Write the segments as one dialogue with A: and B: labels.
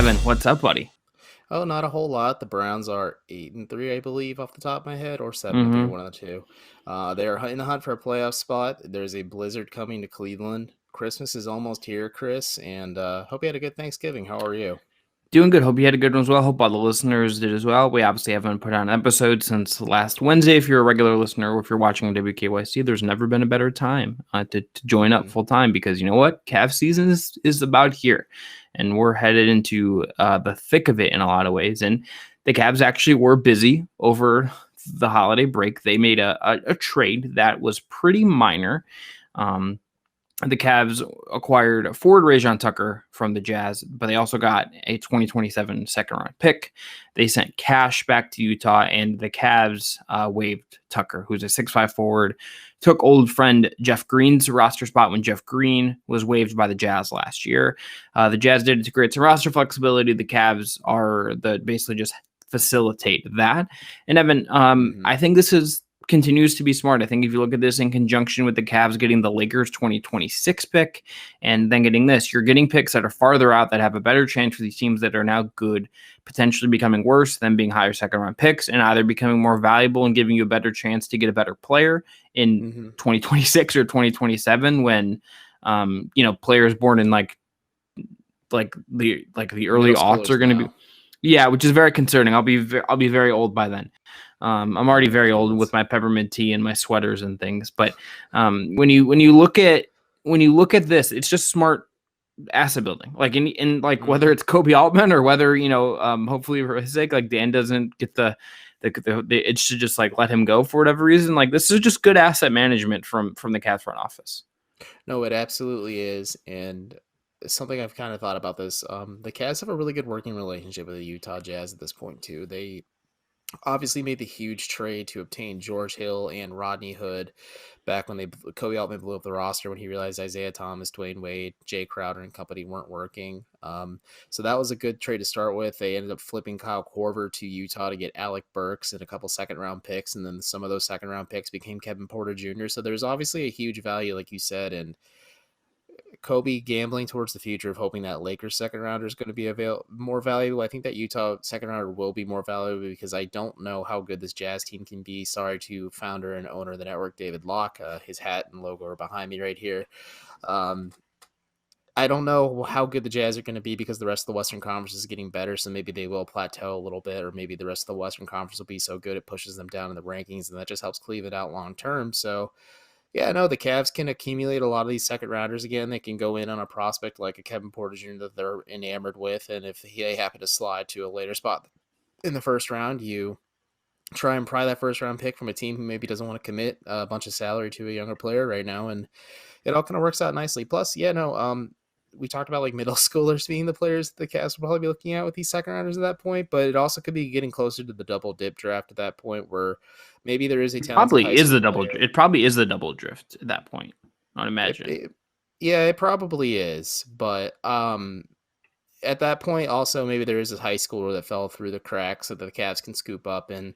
A: Evan, what's up, buddy?
B: Oh, not a whole lot. The Browns are 8-3, I believe, off the top of my head, or 7-3,
A: Mm-hmm.
B: one of the two. They are in the hunt for a playoff spot. There's a blizzard coming to Cleveland. Christmas is almost here, Chris, and hope you had a good Thanksgiving. How are you?
A: Doing good. Hope you had a good one as well. Hope all the listeners did as well. We obviously haven't put out an episode since last Wednesday. If you're a regular listener or if you're watching WKYC, there's never been a better time to join up
B: Mm-hmm.
A: full time because you know what? Cavs season is about here. And we're headed into the thick of it in a lot of ways. And the Cavs actually were busy over the holiday break. They made a trade that was pretty minor. The Cavs acquired forward Rayjon Tucker from the Jazz, but they also got a 2027 second round pick. They sent cash back to Utah, and the Cavs waived Tucker, who's a 6'5 forward. Took old friend Jeff Green's roster spot when Jeff Green was waived by the Jazz last year. The Jazz did it to create some roster flexibility. The Cavs are basically just facilitate that. And Evan,
B: Mm-hmm.
A: I think this continues to be smart. I think if you look at this in conjunction with the Cavs getting the Lakers 2026 pick and then getting this, you're getting picks that are farther out that have a better chance for these teams that are now good, potentially becoming worse than being higher second round picks and either becoming more valuable and giving you a better chance to get a better player in
B: Mm-hmm.
A: 2026 or 2027 when players born in like the early
B: Middle
A: aughts
B: schoolers
A: are going to be.
B: now.
A: Yeah, which is very concerning. I'll be very old by then. I'm already
B: Oh,
A: very old with
B: goodness.
A: my peppermint tea and my sweaters and things. But when you look at this, it's just smart asset building. Like in like whether
B: Mm-hmm.
A: it's Kobe Altman or whether hopefully for his sake, like Dan doesn't get the it should just like let him go for whatever reason. Like this is just good asset management from the Cavs front office.
B: No, it absolutely is, and something I've kind of thought about this. The Cavs have a really good working relationship with the Utah Jazz at this point too. They obviously made the huge trade to obtain George Hill and Rodney Hood back when Kobe Altman blew up the roster when he realized Isaiah Thomas, Dwayne Wade, Jay Crowder, and company weren't working. So that was a good trade to start with. They ended up flipping Kyle Korver to Utah to get Alec Burks and a couple second round picks, and then some of those second round picks became Kevin Porter Jr. So there's obviously a huge value, like you said, and Kobe gambling towards the future of hoping that Lakers second rounder is going to be more valuable. I think that Utah second rounder will be more valuable because I don't know how good this Jazz team can be. Sorry to founder and owner of the network, David Locke. His hat and logo are behind me right here. Um, I don't know how good the Jazz are going to be because the rest of the Western Conference is getting better. So maybe they will plateau a little bit, or maybe the rest of the Western Conference will be so good it pushes them down in the rankings, and that just helps Cleveland out long term. So yeah, no, the Cavs can accumulate a lot of these second rounders again. They can go in on a prospect like a Kevin Porter Jr. that they're enamored with, and if they happen to slide to a later spot in the first round, you try and pry that first round pick from a team who maybe doesn't want to commit a bunch of salary to a younger player right now, and it all kind of works out nicely. Plus, yeah, no, we talked about like middle schoolers being the players the Cavs will probably be looking at with these second rounders at that point, but it also could be getting closer to the double dip draft at that point where maybe there is a talented high school player.
A: It probably is the double drift at that point. I'd
B: It,
A: imagine.
B: it yeah, it probably is, but at that point, also maybe there is a high schooler that fell through the cracks that the Cavs can scoop up and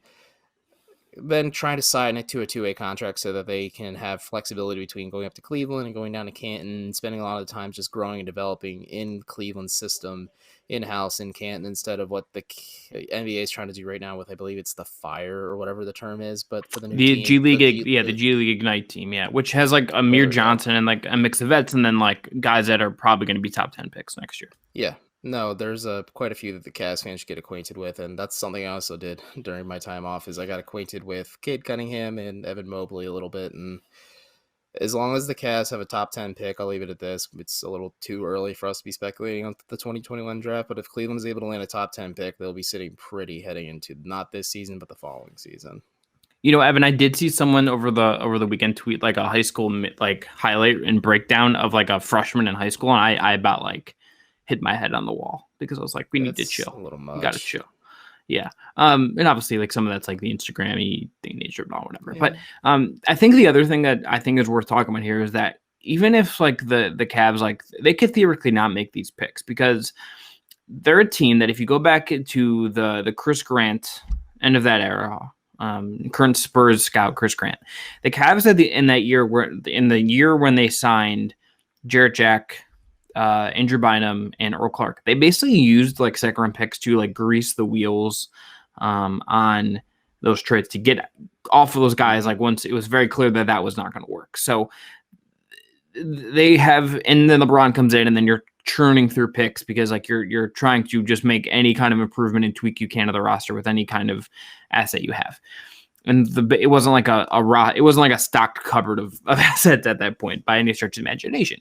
B: then trying to sign it to a two-way contract so that they can have flexibility between going up to Cleveland and going down to Canton, and spending a lot of the time just growing and developing in Cleveland's system in-house in Canton instead of what the NBA is trying to do right now with, I believe it's the Fire or whatever the term is, but for the new
A: The G
B: team,
A: League, the G League Ignite team, yeah, which has like Amir
B: there we go.
A: Johnson and like a mix of vets, and then like guys that are probably going to be top 10 picks next year.
B: Yeah. No, there's quite a few that the Cavs fans should get acquainted with, and that's something I also did during my time off. Is I got acquainted with Cade Cunningham and Evan Mobley a little bit, and as long as the Cavs have a top 10 pick, I'll leave it at this. It's a little too early for us to be speculating on the 2021 draft, but if Cleveland is able to land a top 10 pick, they'll be sitting pretty heading into not this season, but the following season.
A: You know, Evan, I did see someone over the weekend tweet like a high school like highlight and breakdown of like a freshman in high school, and I about like hit my head on the wall because I was like, we need to
B: That's a
A: chill.
B: little
A: We got to
B: much.
A: chill. Yeah. And obviously like some of that's like the Instagram-y thing nature and all whatever.
B: Yeah.
A: But I think the other thing that I think is worth talking about here is that even if like the Cavs, like they could theoretically not make these picks because they're a team that if you go back to the Chris Grant end of that era, current Spurs scout Chris Grant, the Cavs in the year when they signed Jarrett Jack, Andrew Bynum, and Earl Clark. They basically used like second round picks to like grease the wheels on those trades to get off of those guys. Like once it was very clear that that was not going to work. So they have, and then LeBron comes in, and then you're churning through picks because like you're trying to just make any kind of improvement and tweak you can to the roster with any kind of asset you have. And it wasn't like it wasn't like a stocked cupboard of assets at that point by any stretch of imagination.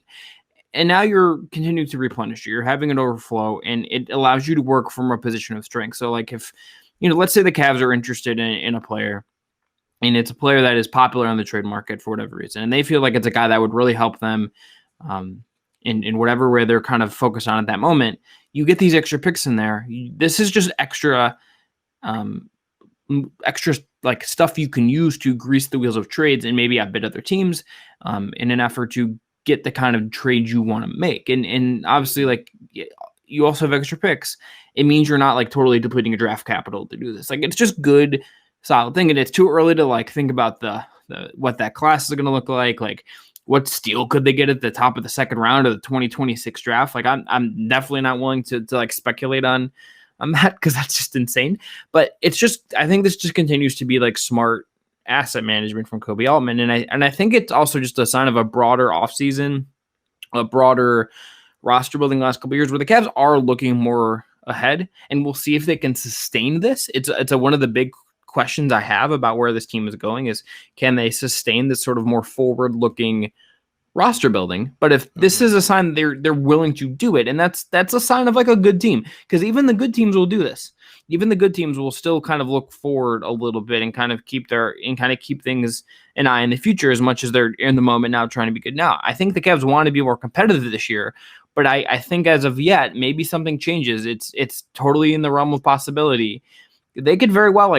A: And now you're continuing to replenish. You're having an overflow, and it allows you to work from a position of strength. So like if, let's say the Cavs are interested in a player, and it's a player that is popular on the trade market for whatever reason, and they feel like it's a guy that would really help them in whatever way they're kind of focused on at that moment, you get these extra picks in there. This is just extra like stuff you can use to grease the wheels of trades and maybe outbid other teams in an effort to get the kind of trade you want to make. And obviously, like, you also have extra picks. It means you're not like totally depleting your draft capital to do this. Like, it's just good, solid thing. And it's too early to like think about the what that class is going to look like. Like, what steal could they get at the top of the second round of the 2026 draft? Like, I'm definitely not willing to like speculate on that because that's just insane. But it's just, I think this just continues to be like smart asset management from Kobe Altman. And I think it's also just a sign of a broader offseason, a broader roster building the last couple of years where the Cavs are looking more ahead, and we'll see if they can sustain this. It's one of the big questions I have about where this team is going is, can they sustain this sort of more forward looking roster building? But if this is a sign they're willing to do it, and that's a sign of like a good team, because even the good teams will do this. Even the good teams will still kind of look forward a little bit and kind of keep things an eye in the future as much as they're in the moment now trying to be good now. I think the Cavs want to be more competitive this year, but I think as of yet, maybe something changes. It's totally in the realm of possibility. They could very well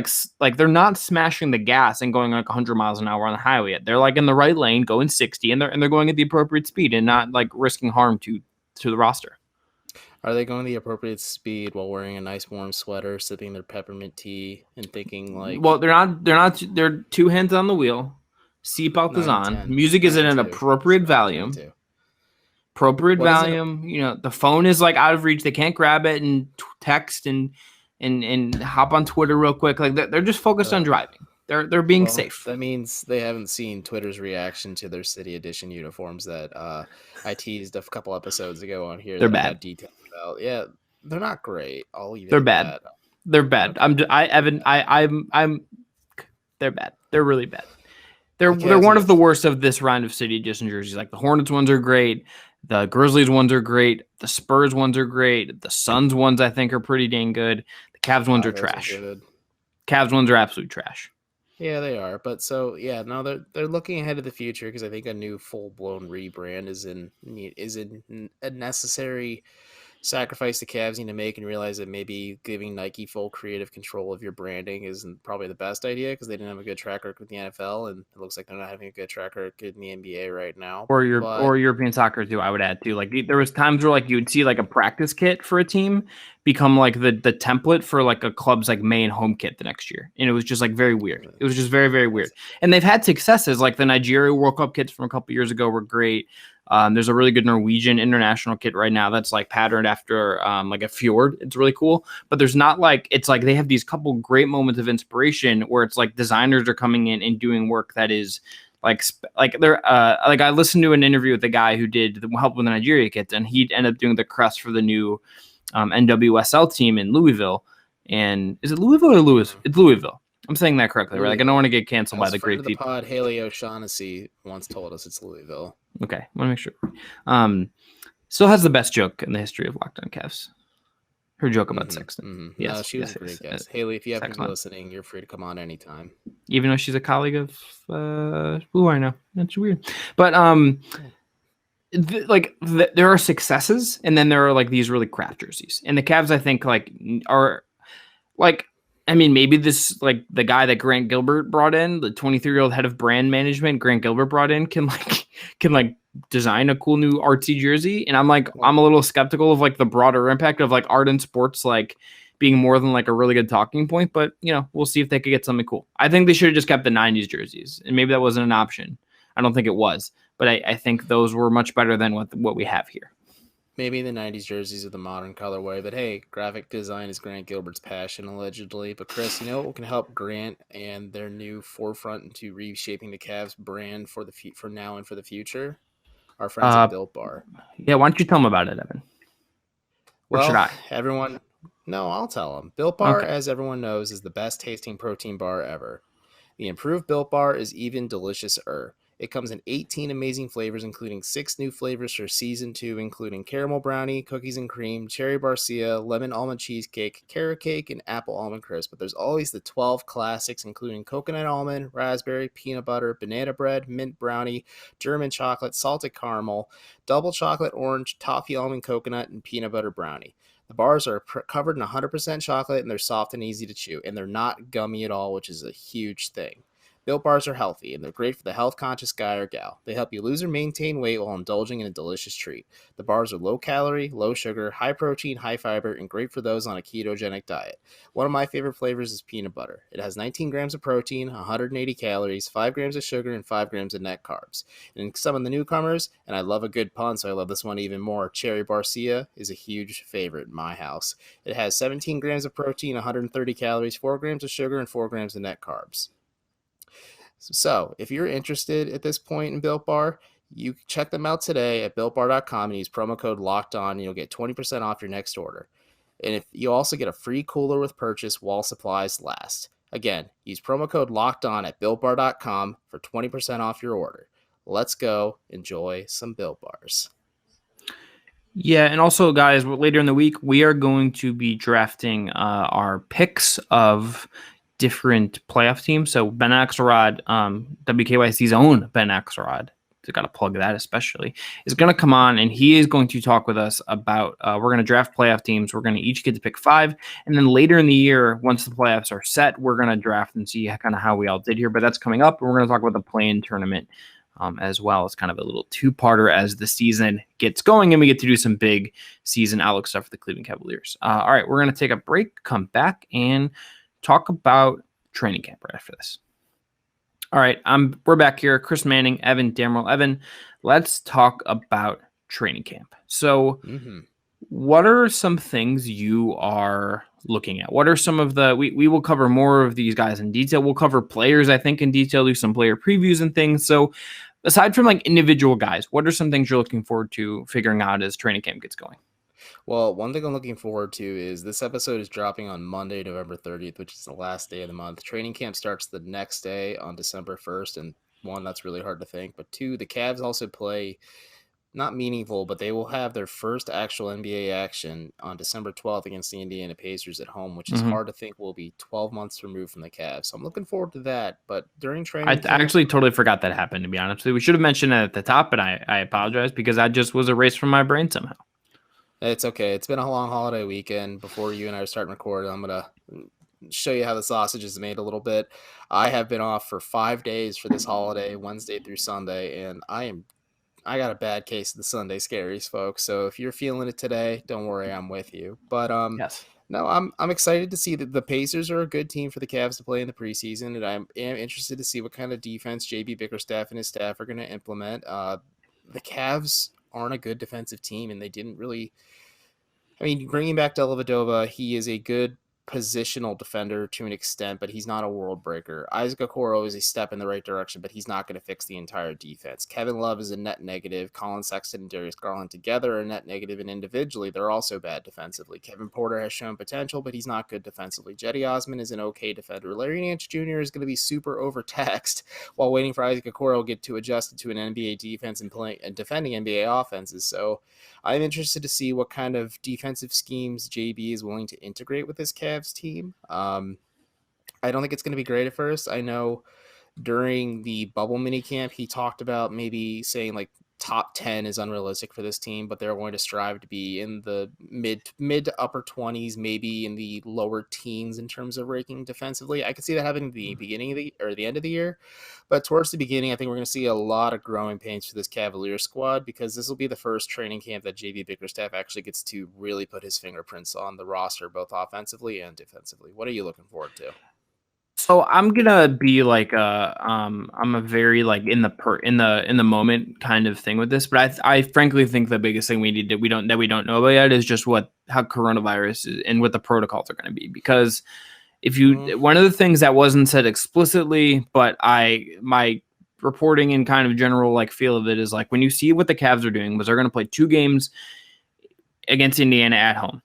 A: like they're not smashing the gas and going like 100 miles an hour on the highway yet. They're like in the right lane, going 60, and they're going at the appropriate speed and not like risking harm to the roster.
B: Are they going the appropriate speed while wearing a nice warm sweater, sipping their peppermint tea, and thinking like?
A: Well, they're not. They're two hands on the wheel. Seatbelt is on.
B: 10,
A: Music is at an appropriate volume. Appropriate volume. The phone is like out of reach. They can't grab it and text and hop on Twitter real quick. Like they're just focused on driving. They're being safe.
B: That means they haven't seen Twitter's reaction to their City Edition uniforms that I teased a couple episodes ago on here.
A: They're bad.
B: Details about. Yeah, they're not great.
A: They're bad. They're bad. Okay. They're bad. They're really bad. They're one of the worst of this round of City Edition jerseys. Like the Hornets ones are great. The Grizzlies ones are great. The Spurs ones are great. The Suns ones I think are pretty dang good. The Cavs ones are trash. Cavs ones are absolute trash.
B: Yeah, they are. But so yeah, no, they're looking ahead of the future because I think a new full blown rebrand is a necessary sacrifice the Cavs need to make, and realize that maybe giving Nike full creative control of your branding isn't probably the best idea because they didn't have a good track record with the NFL, and it looks like they're not having a good track record in the NBA right now.
A: Or European soccer too, I would add too. Like there was times where like you would see like a practice kit for a team become like the template for like a club's like main home kit the next year. And it was just like very weird. It was just very, very weird. And they've had successes, like the Nigeria World Cup kits from a couple years ago were great. There's a really good Norwegian international kit right now that's like patterned after like a fjord. It's really cool, but there's not like, it's like they have these couple great moments of inspiration where it's like designers are coming in and doing work that is like they're like, I listened to an interview with the guy who did the help with the Nigeria kits, and he'd end up doing the crest for the new NWSL team in Louisville. And is it Louisville or Louis? It's Louisville. I'm saying that correctly, right? Like I don't want to get canceled by the great people.
B: Pod Haley O'Shaughnessy once told us it's Louisville.
A: Okay, I want to make sure. Still has the best joke in the history of Locked On Cavs. Her joke about Sexton.
B: Mm-hmm. Yes, no, she was a great guest. Haley, if you happen to be listening, you're free to come on anytime.
A: Even though she's a colleague of who I know. That's weird. But there are successes, and then there are like these really crap jerseys. And the Cavs, I think, like are like, I mean, maybe this like the guy that Grant Gilbert brought in, the 23-year-old head of brand management, Grant Gilbert brought in, can design a cool new artsy jersey. And I'm a little skeptical of like the broader impact of like art and sports like being more than like a really good talking point. But we'll see if they could get something cool. I think they should have just kept the 90s jerseys, and maybe that wasn't an option. I don't think it was, but I think those were much better than what we have here.
B: Maybe the 90s jerseys are the modern colorway, but hey, graphic design is Grant Gilbert's passion, allegedly. But Chris, you know what can help Grant and their new forefront into reshaping the Cavs brand for now and for the future? Our friends at
A: Uh,
B: Built Bar.
A: yeah, why don't you tell them about it, Evan? Or should
B: Well,
A: I?
B: everyone, no, I'll tell them. Built Bar,
A: Okay.
B: as everyone knows, is the best tasting protein bar ever. The improved Built Bar is even delicious-er. It comes in 18 amazing flavors, including 6 new flavors for season 2, including caramel brownie, cookies and cream, cherry barcia, lemon almond cheesecake, carrot cake, and apple almond crisp. But there's always the 12 classics, including coconut almond, raspberry, peanut butter, banana bread, mint brownie, German chocolate, salted caramel, double chocolate orange, toffee almond coconut, and peanut butter brownie. The bars are covered in 100% chocolate and they're soft and easy to chew, and they're not gummy at all, which is a huge thing. Built bars are healthy and they're great for the health conscious guy or gal. They help you lose or maintain weight while indulging in a delicious treat. The bars are low calorie, low sugar, high protein, high fiber, and great for those on a ketogenic diet. One of my favorite flavors is peanut butter. It has 19 grams of protein, 180 calories, 5 grams of sugar, and 5 grams of net carbs. And some of the newcomers, and I love a good pun, so I love this one even more, cherry barcia is a huge favorite in my house. It has 17 grams of protein, 130 calories, 4 grams of sugar, and 4 grams of net carbs. So, if you're interested at this point in Built Bar, you check them out today at builtbar.com and use promo code locked on, and you'll get 20% off your next order. And if you also get a free cooler with purchase while supplies last. Again, use promo code locked on at builtbar.com for 20% off your order. Let's go enjoy some Built Bars.
A: Yeah, and also, guys, later in the week, we are going to be drafting our picks of different playoff teams. So Ben Axelrod, WKYC's own Ben Axelrod, I got to plug that especially, is going to come on and he is going to talk with us about, we're going to draft playoff teams. We're going to each get to pick 5. And then later in the year, once the playoffs are set, we're going to draft and see kind of how we all did here. But that's coming up. And we're going to talk about the play-in tournament as well. It's kind of a little two-parter as the season gets going and we get to do some big season outlook stuff for the Cleveland Cavaliers. All right, we're going to take a break, come back, and talk about training camp right after this. All right, we're back here. Chris Manning, Evan Damrell. Evan, let's talk about training camp. So, what are some things you are looking at? What are some of the, we will cover more of these guys in detail. We'll cover players, I think, in detail, do some player previews and things. So aside from like individual guys, what are some things you're looking forward to figuring out as training camp gets going?
B: Well, one thing I'm looking forward to is this episode is dropping on Monday, November 30th, which is the last day of the month. Training camp starts the next day on December 1st, and one, that's really hard to think, but two, the Cavs also play not meaningful, but they will have their first actual NBA action on December 12th against the Indiana Pacers at home, which is hard to think will be 12 months removed from the Cavs. So I'm looking forward to that. But during training camp,
A: actually totally forgot that happened, to be honest with you. We should have mentioned it at the top, but I apologize because that just was erased from my brain somehow.
B: It's okay. It's been a long holiday weekend. Before you and I are starting recording, I'm going to show you how the sausage is made a little bit. I have been off for 5 days for this holiday, Wednesday through Sunday, and I got a bad case of the Sunday scaries, folks. So if you're feeling it today, don't worry, I'm with you. But
A: Yes.
B: no, I'm excited to see that the Pacers are a good team for the Cavs to play in the preseason, and I am interested to see what kind of defense JB Bickerstaff and his staff are going to implement. The Cavs aren't a good defensive team, and they didn't really. I mean, bringing back Dellavedova, he is a good positional defender to an extent, but he's not a world breaker. Isaac Okoro is a step in the right direction, but he's not going to fix the entire defense. Kevin Love is a net negative. Colin Sexton and Darius Garland together are a net negative, and individually, they're also bad defensively. Kevin Porter has shown potential, but he's not good defensively. Jetty Osman is an okay defender. Larry Nance Jr. is going to be super overtaxed while waiting for Isaac Okoro to adjust to an NBA defense and defending NBA offenses. So I'm interested to see what kind of defensive schemes JB is willing to integrate with this Cavs team. I don't think it's going to be great at first. I know during the bubble mini camp, he talked about maybe saying like top 10 is unrealistic for this team, but they're going to strive to be in the mid to upper 20s, maybe in the lower teens in terms of ranking defensively. I could see that happening at the beginning of the end of the year, but towards the beginning, I think we're going to see a lot of growing pains for this Cavalier squad because this will be the first training camp that JB Bickerstaff actually gets to really put his fingerprints on the roster, both offensively and defensively. What are you looking forward to?
A: So I'm gonna be like I'm a very like in the moment kind of thing with this, but I frankly think the biggest thing we don't know about yet is just how coronavirus is and what the protocols are going to be. Because if you one of the things that wasn't said explicitly, but my reporting and kind of general like feel of it is like when you see what the Cavs are doing was they're going to play 2 games against Indiana at home.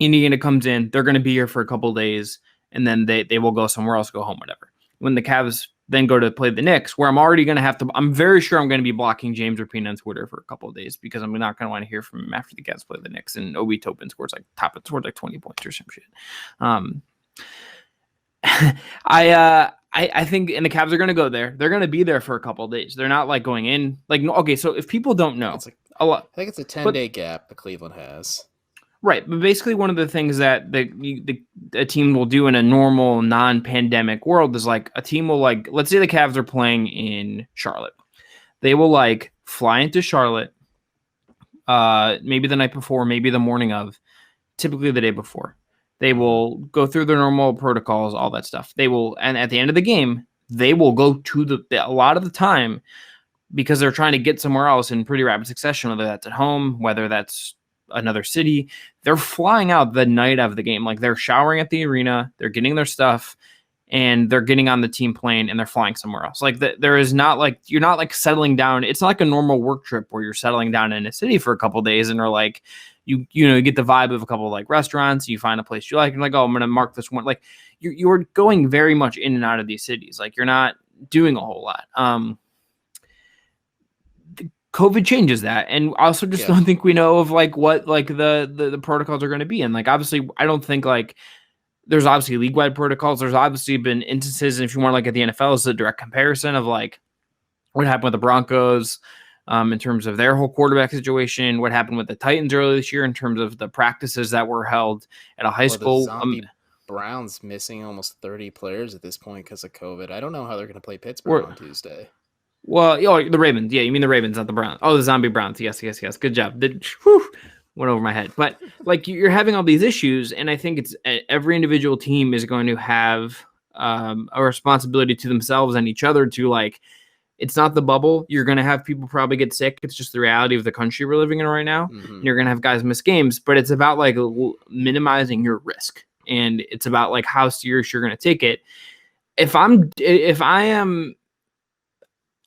A: Indiana comes in, they're going to be here for a couple of days, and then they will go somewhere else, go home, whatever. When the Cavs then go to play the Knicks, where I'm very sure I'm going to be blocking James Rapine on Twitter for a couple of days because I'm not going to want to hear from him after the Cavs play the Knicks and Obi Toppin scores like 20 points or some shit. I think, and the Cavs are going to go there. They're going to be there for a couple of days. They're not like going in like, okay. So if people don't know,
B: I think it's a 10-day gap that Cleveland has.
A: Right, but basically one of the things that a team will do in a normal non-pandemic world is like a team will like, let's say the Cavs are playing in Charlotte. They will like fly into Charlotte maybe the night before, maybe the morning of, typically the day before. They will go through their normal protocols, all that stuff. They will, and at the end of the game, they will go to a lot of the time because they're trying to get somewhere else in pretty rapid succession, whether that's at home, whether that's another city. They're flying out the night of the game. Like they're showering at the arena, they're getting their stuff, and they're getting on the team plane and they're flying somewhere else. Like there is not like, you're not like settling down. It's not like a normal work trip where you're settling down in a city for a couple of days and are like, you get the vibe of a couple of like restaurants, you find a place you like, and like, oh, I'm going to mark this one. Like you're going very much in and out of these cities. Like you're not doing a whole lot. COVID changes that, and I also just don't think we know of like what like the protocols are going to be. And like obviously, I don't think like there's obviously league-wide protocols. There's obviously been instances, and if you want to look at the NFL as a direct comparison of like what happened with the Broncos in terms of their whole quarterback situation, what happened with the Titans earlier this year in terms of the practices that were held at a high school.
B: The Browns missing almost 30 players at this point because of COVID. I don't know how they're going to play Pittsburgh on Tuesday.
A: Well, the Ravens. Yeah, you mean the Ravens, not the Browns. Oh, the zombie Browns. Yes. Good job. Went over my head. But like you're having all these issues, and I think it's every individual team is going to have a responsibility to themselves and each other to like, it's not the bubble. You're going to have people probably get sick. It's just the reality of the country we're living in right now. Mm-hmm. And you're going to have guys miss games, but it's about like minimizing your risk. And it's about like how serious you're going to take it.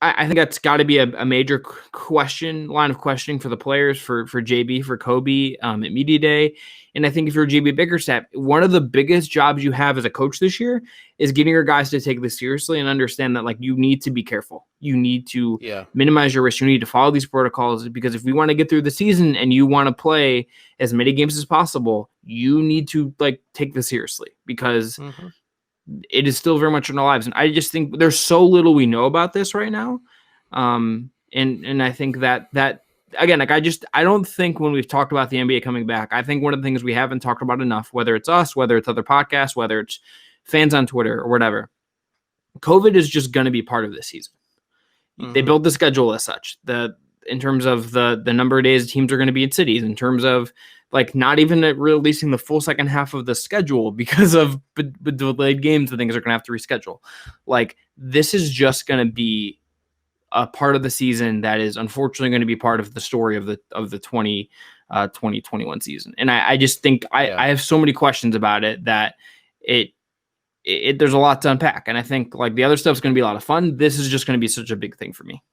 A: I think that's got to be a major line of questioning for the players, for JB, for Kobe at Media Day. And I think if you're JB Bickerstaff, one of the biggest jobs you have as a coach this year is getting your guys to take this seriously and understand that like you need to be careful. You need to minimize your risk. You need to follow these protocols because if we want to get through the season and you want to play as many games as possible, you need to like take this seriously because it is still very much in our lives. And I just think there's so little we know about this right now. And I think that again, like I don't think when we've talked about the NBA coming back, I think one of the things we haven't talked about enough, whether it's us, whether it's other podcasts, whether it's fans on Twitter or whatever, COVID is just going to be part of this season. They built the schedule as such. In terms of the number of days teams are going to be in cities, in terms of like not even releasing the full second half of the schedule because of delayed games and things are going to have to reschedule. Like this is just going to be a part of the season that is unfortunately going to be part of the story of the 2021 season. And I just think I have so many questions about it that there's a lot to unpack. And I think like the other stuff's going to be a lot of fun. This is just going to be such a big thing for me.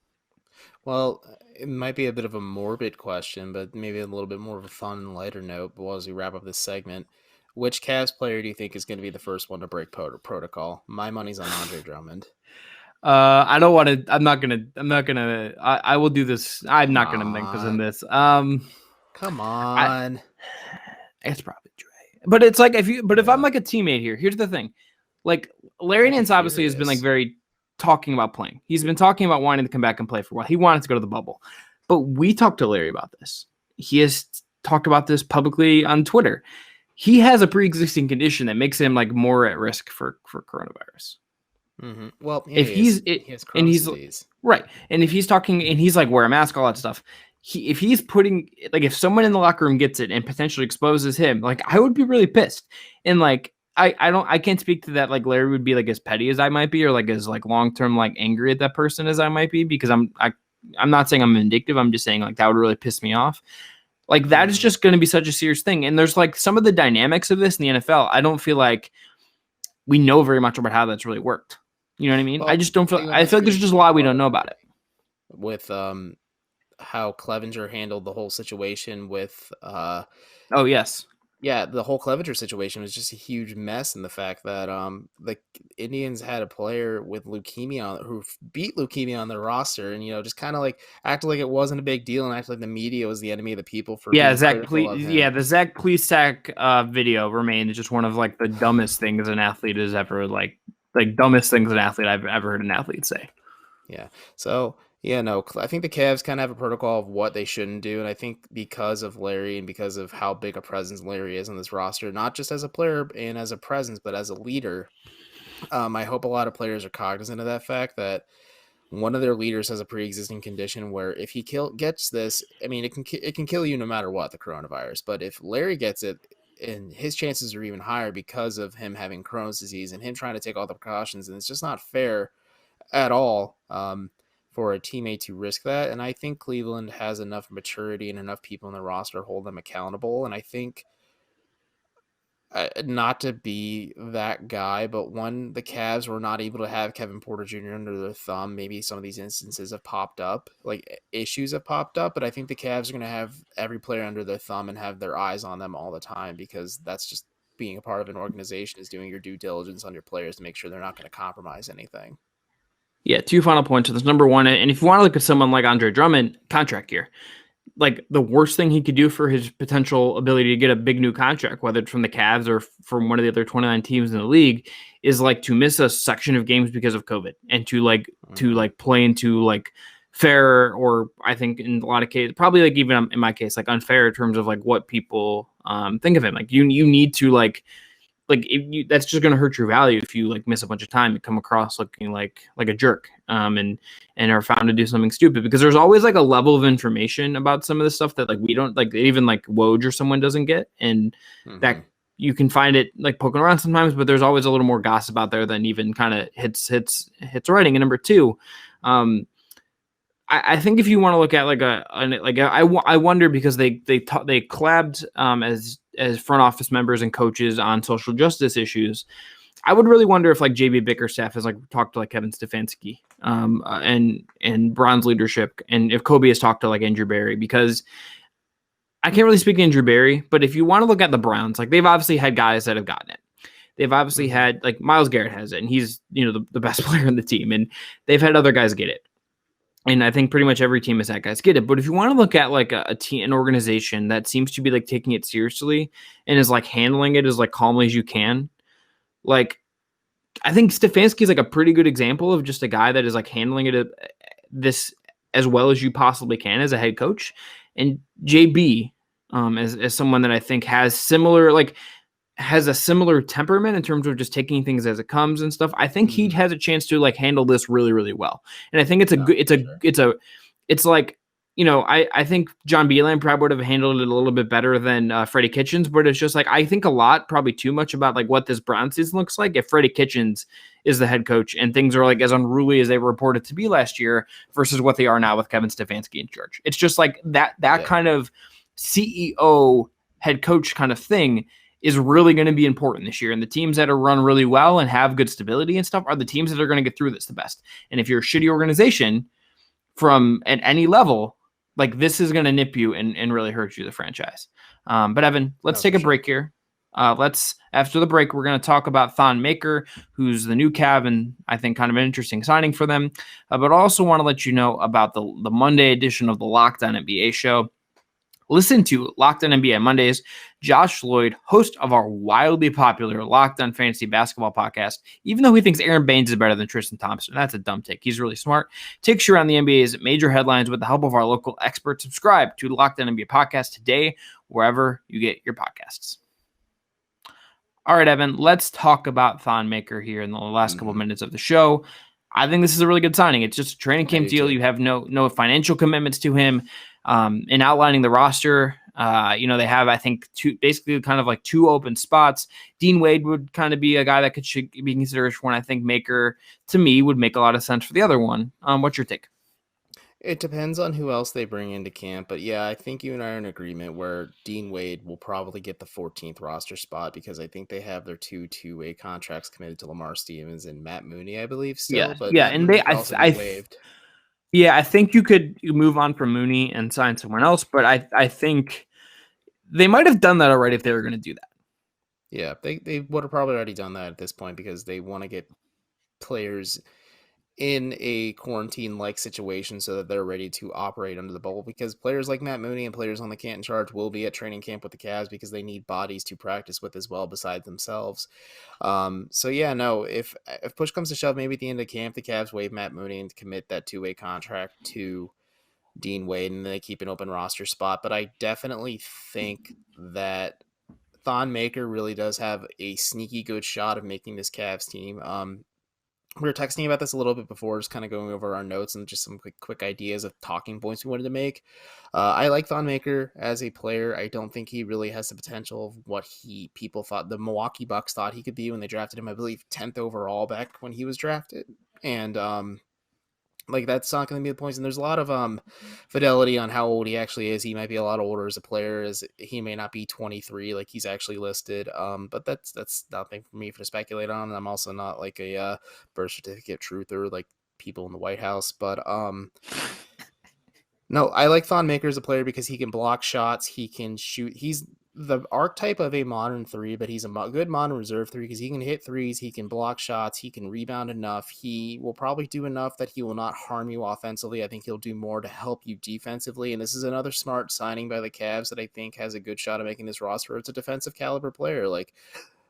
B: Well, it might be a bit of a morbid question, but maybe a little bit more of a fun and lighter note. But as we wrap up this segment, which Cavs player do you think is going to be the first one to break protocol? My money's on Andre Drummond.
A: I don't want to. I will do this. I'm not going to make this in this.
B: Come on.
A: It's probably Dre. But it's like if I'm like a teammate here, here's the thing. Like Larry Nance obviously has been like very talking about playing. He's been talking about wanting to come back and play for a while. He wanted to go to the bubble. But we talked to Larry about this. He has talked about this publicly on Twitter. He has a pre-existing condition that makes him like more at risk for coronavirus.
B: Mm-hmm. Well,
A: he has Crohn's disease. Right. And if he's talking and he's like wear a mask, all that stuff. If he's putting like if someone in the locker room gets it and potentially exposes him, like I would be really pissed. And like I can't speak to that. Like Larry would be like as petty as I might be, or like as like long term like angry at that person as I might be, because I'm not saying I'm vindictive. I'm just saying like that would really piss me off. Like that is
B: Mm.
A: just going to be such a serious thing. And there's like some of the dynamics of this in the NFL. I don't feel like we know very much about how that's really worked. You know what I mean? I
B: Well,
A: just don't feel.
B: think about
A: I
B: that's
A: feel
B: a
A: like there's
B: good
A: just a lot we
B: part
A: don't
B: of
A: know
B: it
A: about it.
B: with how Clevenger handled the whole situation with
A: Oh yes,
B: yeah, the whole Clevenger situation was just a huge mess in the fact that the Indians had a player with leukemia who beat leukemia on their roster, and just kind of like acted like it wasn't a big deal, and acted like the media was the enemy of the people for
A: yeah.
B: being critical of him.
A: The Zach Plesac video remains just one of like the dumbest things an athlete has ever like dumbest things an athlete I've ever heard an athlete say.
B: Yeah. So, yeah, no, I think the Cavs kind of have a protocol of what they shouldn't do. And I think because of Larry and because of how big a presence Larry is on this roster, not just as a player and as a presence, but as a leader, I hope a lot of players are cognizant of that fact that one of their leaders has a pre-existing condition where if he gets this, I mean, it can kill you no matter what, the coronavirus. But if Larry gets it, and his chances are even higher because of him having Crohn's disease and him trying to take all the precautions, and it's just not fair at all for a teammate to risk that. And I think Cleveland has enough maturity and enough people in the roster to hold them accountable. And I think not to be that guy, but when the Cavs were not able to have Kevin Porter Jr. under their thumb, maybe some of these instances have popped up, like issues have popped up. But I think the Cavs are going to have every player under their thumb and have their eyes on them all the time, because that's just being a part of an organization, is doing your due diligence on your players to make sure they're not going to compromise anything.
A: Yeah, two final points to this. Number one, and if you want to look at someone like Andre Drummond, contract year, like the worst thing he could do for his potential ability to get a big new contract, whether it's from the Cavs or from one of the other 29 teams in the league, is like to miss a section of games because of COVID and to play into like fair, or I think in a lot of cases, probably like even in my case, like unfair in terms of like what people think of him. Like you need to that's just going to hurt your value if you like miss a bunch of time and come across looking like a jerk and are found to do something stupid, because there's always like a level of information about some of the stuff that like we don't like, even like Woj or someone doesn't get, and that you can find it like poking around sometimes, but there's always a little more gossip out there than even kind of hits writing. And number two, I think if you want to look at I wonder, because they collabed as front office members and coaches on social justice issues. I would really wonder if like JB Bickerstaff has like talked to like Kevin Stefanski and Bron's leadership, and if Kobe has talked to like Andrew Barry, because I can't really speak to Andrew Barry, but if you want to look at the Browns, like they've obviously had guys that have gotten it. They've obviously had like Myles Garrett has it, and he's the best player on the team, and they've had other guys get it. And I think pretty much every team has had guys get it. But if you want to look at like a team, an organization that seems to be like taking it seriously and is like handling it as like calmly as you can, like I think Stefanski is like a pretty good example of just a guy that is like handling it this as well as you possibly can as a head coach. And JB, as someone that I think has a similar temperament in terms of just taking things as it comes and stuff. I think he has a chance to like handle this really, really well. And I think it's like, I think John Beilein probably would have handled it a little bit better than Freddie Kitchens, but it's just like, I think a lot, probably too much about like what this Browns season looks like if Freddie Kitchens is the head coach and things are like as unruly as they were reported to be last year versus what they are now with Kevin Stefanski in charge. It's just like that kind of CEO head coach kind of thing is really going to be important this year. And the teams that are run really well and have good stability and stuff are the teams that are going to get through this the best. And if you're a shitty organization from at any level, like this is going to nip you and really hurt you, the franchise. But Evan, let's take a break here. After the break, we're going to talk about Thon Maker, who's the new Cav, and I think kind of an interesting signing for them. But I also want to let you know about the Monday edition of the Locked On NBA show. Listen to Locked On NBA Mondays. Josh Lloyd, host of our wildly popular Locked On Fantasy Basketball podcast, even though he thinks Aaron Baines is better than Tristan Thompson. That's a dumb take. He's really smart. Takes you around the NBA's major headlines with the help of our local experts. Subscribe to Locked On NBA podcast today, wherever you get your podcasts. All right, Evan, let's talk about Thon Maker here in the last couple minutes of the show. I think this is a really good signing. It's just a training camp deal. You have no financial commitments to him. In outlining the roster, They have, I think, basically kind of like two open spots. Dean Wade would kind of be a guy that should be considered for one. I think Maker, to me, would make a lot of sense for the other one. What's your take?
B: It depends on who else they bring into camp, but yeah, I think you and I are in agreement where Dean Wade will probably get the 14th roster spot because I think they have their two-way contracts committed to Lamar Stevens and Matt Mooney, I believe, still. But
A: Yeah,
B: Matt
A: and
B: Mooney could also be waived.
A: Yeah, I think you could move on from Mooney and sign someone else, but I think they might have done that already if they were going to do that.
B: Yeah, they would have probably already done that at this point because they want to get players in a quarantine-like situation so that they're ready to operate under the bubble, because players like Matt Mooney and players on the Canton Charge will be at training camp with the Cavs because they need bodies to practice with as well besides themselves. So yeah, no, if push comes to shove, maybe at the end of camp, the Cavs waive Matt Mooney and commit that two-way contract to Dean Wade and they keep an open roster spot. But I definitely think that Thon Maker really does have a sneaky good shot of making this Cavs team. We were texting about this a little bit before, just kind of going over our notes and just some quick ideas of talking points we wanted to make. I like Thon Maker as a player. I don't think he really has the potential of what people thought the Milwaukee Bucks thought he could be when they drafted him. I believe 10th overall back when he was drafted, and like that's not going to be the points. And there's a lot of fidelity on how old he actually is. He might be a lot older as a player, as he may not be 23 like he's actually listed. But that's nothing for me to speculate on. And I'm also not like a birth certificate truther like people in the White House. But no, I like Thon Maker as a player because he can block shots. He can shoot. He's the archetype of a modern three, but he's a good modern reserve three because he can hit threes. He can block shots. He can rebound enough. He will probably do enough that he will not harm you offensively. I think he'll do more to help you defensively. And this is another smart signing by the Cavs that I think has a good shot of making this roster. It's a defensive caliber player. Like,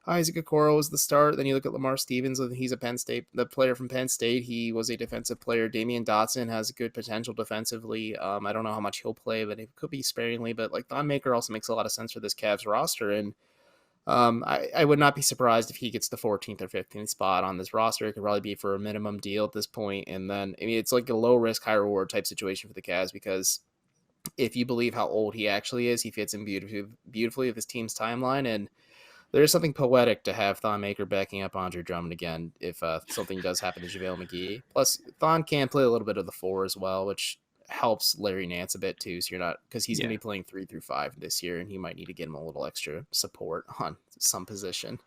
B: Isaac Okoro was the start. Then you look at Lamar Stevens. He's a Penn State, the player from Penn State. He was a defensive player. Damian Dotson has good potential defensively. I don't know how much he'll play, but it could be sparingly. But like Thon Maker also makes a lot of sense for this Cavs roster. And I would not be surprised if he gets the 14th or 15th spot on this roster. It could probably be for a minimum deal at this point. And then, I mean, it's like a low risk, high reward type situation for the Cavs because if you believe how old he actually is, he fits in beautifully with his team's timeline. And there is something poetic to have Thon Maker backing up Andre Drummond again if something does happen to JaVale McGee. Plus, Thon can play a little bit of the 4 as well, which helps Larry Nance a bit too. So you're not, because he's going to be playing 3 through 5 this year, and he might need to get him a little extra support on some position.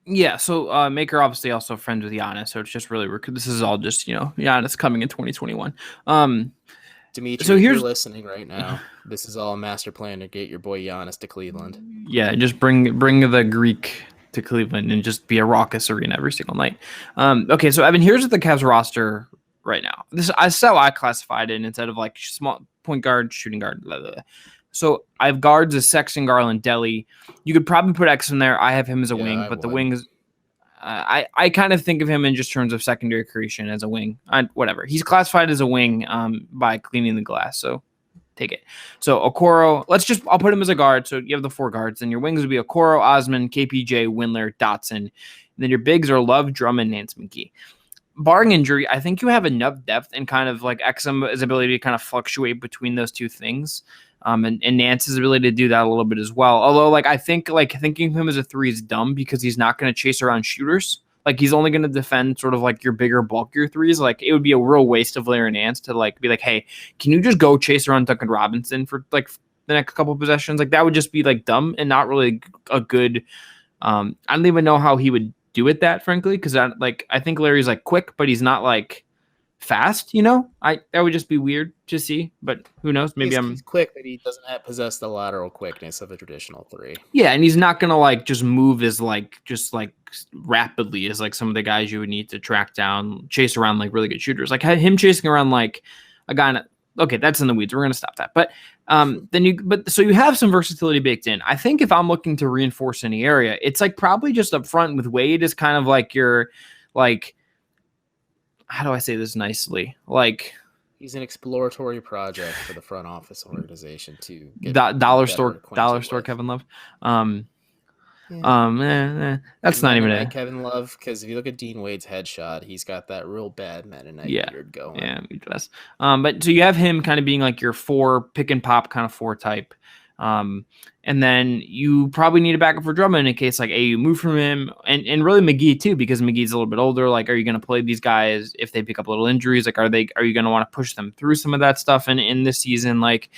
A: Yeah, so Maker obviously also friends with Giannis, so it's just really this is all just Giannis coming in 2021.
B: Dimitri, so if you're listening right now, this is all a master plan to get your boy Giannis to Cleveland.
A: Yeah, just bring the Greek to Cleveland and just be a raucous arena every single night. Okay, so Evan, here's the Cavs roster right now. This I how I classified it instead of like small point guard, shooting guard. Blah, blah, blah. So I have guards as Sexton, Garland, Delly. You could probably put X in there. I have him as a wing, but the wings. I kind of think of him in just terms of secondary creation as a wing. Whatever. He's classified as a wing by cleaning the glass, so take it. So Okoro, I'll put him as a guard. So you have the 4 guards, and your wings would be Okoro, Osman, KPJ, Windler, Dotson. And then your bigs are Love, Drummond, Nance, McGee. Barring injury, I think you have enough depth and kind of like Exum's ability to kind of fluctuate between those two things. And Nance's ability to do that a little bit as well. Although, like, I think like thinking of him as a 3 is dumb because he's not going to chase around shooters. Like, he's only going to defend sort of like your bigger, bulkier 3s. Like, it would be a real waste of Larry Nance to like be like, hey, can you just go chase around Duncan Robinson for like the next couple of possessions? Like, that would just be like dumb and not really a good. I don't even know how he would do it that, frankly, because I think Larry's like quick, but he's not like fast, that would just be weird to see, but who knows? Maybe
B: he's quick, but he doesn't possess the lateral quickness of a traditional 3.
A: Yeah, and he's not gonna like just move as like just like rapidly as like some of the guys you would need to track down, chase around like really good shooters. Like him chasing around like a guy. Okay, that's in the weeds. We're gonna stop that. But so you have some versatility baked in. I think if I'm looking to reinforce any area, it's like probably just up front with Wade is kind of like your like. How do I say this nicely? Like,
B: he's an exploratory project for the front office organization to get
A: dollar store Kevin Love. That's not even it.
B: Kevin Love, because if you look at Dean Wade's headshot, he's got that real bad Mennonite beard going.
A: Yeah, he does. But so you have him kind of being like your 4 pick and pop kind of 4 type. And then you probably need a backup for Drummond in case like you move from him, and really McGee too, because McGee's a little bit older. Like, are you going to play these guys if they pick up little injuries? Like, are you going to want to push them through some of that stuff in this season? Like,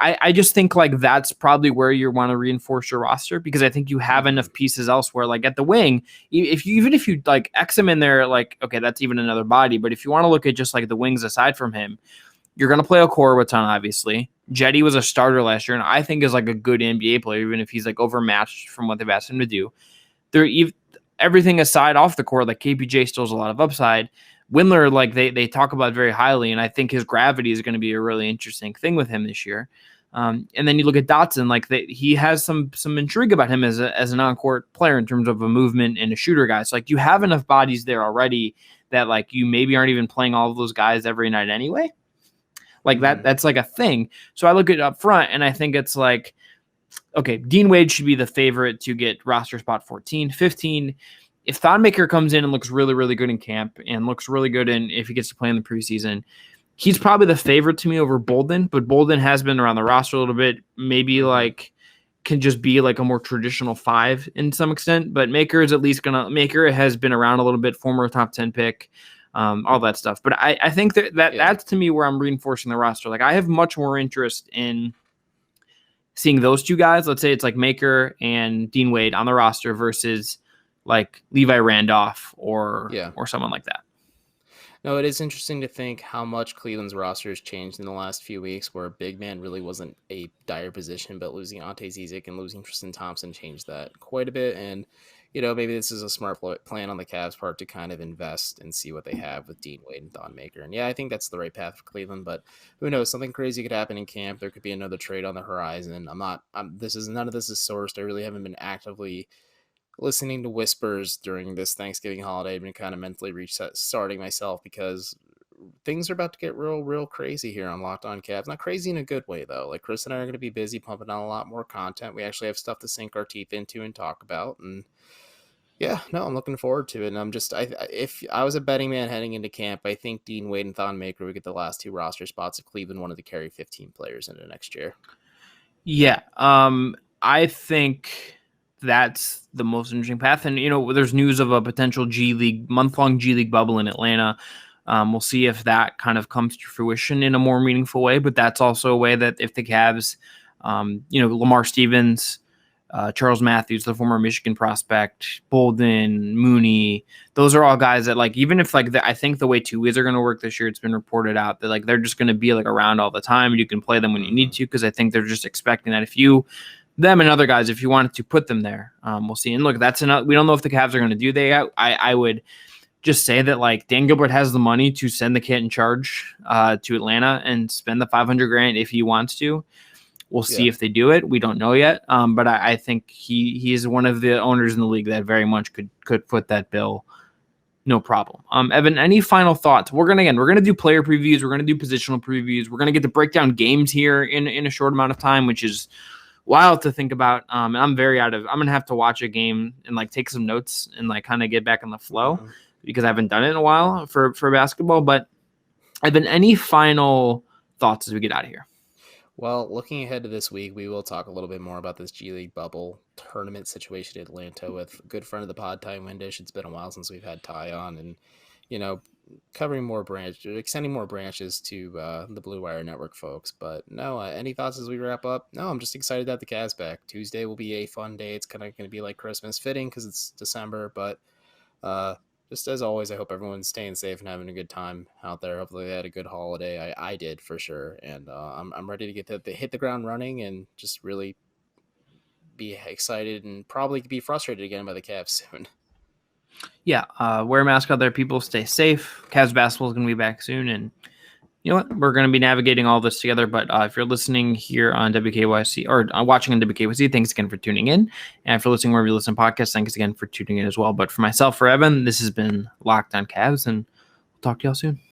A: I just think like that's probably where you want to reinforce your roster, because I think you have enough pieces elsewhere. Like at the wing, even if you like X him in there, like, okay, that's even another body. But if you want to look at just like the wings aside from him, you're going to play Okoro with Ton, obviously. Jetty was a starter last year, and I think is like a good NBA player, even if he's like overmatched from what they've asked him to do. Everything aside off the court, like KPJ still has a lot of upside. Windler, like they talk about very highly, and I think his gravity is going to be a really interesting thing with him this year. And then you look at Dotson, like he has some intrigue about him as an on-court player in terms of a movement and a shooter guy. So like you have enough bodies there already that like you maybe aren't even playing all of those guys every night anyway. Like that's like a thing. So I look at it up front and I think it's like, okay, Dean Wade should be the favorite to get roster spot 14, 15. If Thon Maker comes in and looks really, really good in camp and looks really good if he gets to play in the preseason, he's probably the favorite to me over Bolden, but Bolden has been around the roster a little bit, maybe like can just be like a more traditional 5 in some extent, but Maker has been around a little bit, former top 10 pick. All that stuff. But I think that's to me where I'm reinforcing the roster. Like I have much more interest in seeing those two guys. Let's say it's like Maker and Dean Wade on the roster versus like Levi Randolph or someone like that.
B: No, it is interesting to think how much Cleveland's roster has changed in the last few weeks, where big man really wasn't a dire position, but losing Ante Zizic and losing Tristan Thompson changed that quite a bit. And maybe this is a smart plan on the Cavs' part to kind of invest and see what they have with Dean Wade and Thon Maker. And I think that's the right path for Cleveland, but who knows? Something crazy could happen in camp. There could be another trade on the horizon. None of this is sourced. I really haven't been actively listening to whispers during this Thanksgiving holiday. I've been kind of mentally starting myself because things are about to get real crazy here on Locked On Cavs. Not crazy in a good way, though. Like, Chris and I are going to be busy pumping out a lot more content. We actually have stuff to sink our teeth into and talk about. And I'm looking forward to it. And I'm just, if I was a betting man heading into camp, I think Dean Wade and Thon Maker would get the last 2 roster spots if Cleveland wanted to carry 15 players into next year. Yeah.
A: I think that's the most interesting path. And, there's news of a potential month-long G League bubble in Atlanta. We'll see if that kind of comes to fruition in a more meaningful way, but that's also a way that if the Cavs, Lamar Stevens, Charles Matthews, the former Michigan prospect, Bolden, Mooney, those are all guys that like, even if like I think the way 2 ways are going to work this year, it's been reported out that like they're just going to be like around all the time. You can play them when you need to, because I think they're just expecting that them and other guys, if you wanted to put them there, we'll see. And look, we don't know if the Cavs are going to do that. I would just say that like Dan Gilbert has the money to send the kid in charge to Atlanta and spend the $500,000 if he wants to. We'll see if they do it. We don't know yet. But I think he is one of the owners in the league that very much could foot that bill. No problem. Evan, any final thoughts? We're gonna do player previews. We're gonna do positional previews. We're gonna get to break down games here in a short amount of time, which is wild to think about. And I'm gonna have to watch a game and like take some notes and like kind of get back in the flow because I haven't done it in a while for basketball. But Evan, any final thoughts as we get out of here?
B: Well, looking ahead to this week, we will talk a little bit more about this G League bubble tournament situation in Atlanta with a good friend of the pod, Ty Windish. It's been a while since we've had Ty on, and covering more branches, extending more branches to the Blue Wire Network folks. But no, any thoughts as we wrap up? No, I'm just excited to have the Cavs back. Tuesday will be a fun day. It's kind of going to be like Christmas, fitting because it's December, but just as always, I hope everyone's staying safe and having a good time out there. Hopefully they had a good holiday. I did for sure. And I'm ready to hit the ground running and just really be excited and probably be frustrated again by the Cavs soon.
A: Yeah. Wear a mask out there. People stay safe. Cavs basketball is going to be back soon. And you know what? We're going to be navigating all this together. But if you're listening here on WKYC or watching on WKYC, thanks again for tuning in. And if you're listening wherever you listen to podcasts, thanks again for tuning in as well. But for myself, for Evan, this has been Locked On Cavs, and we'll talk to y'all soon.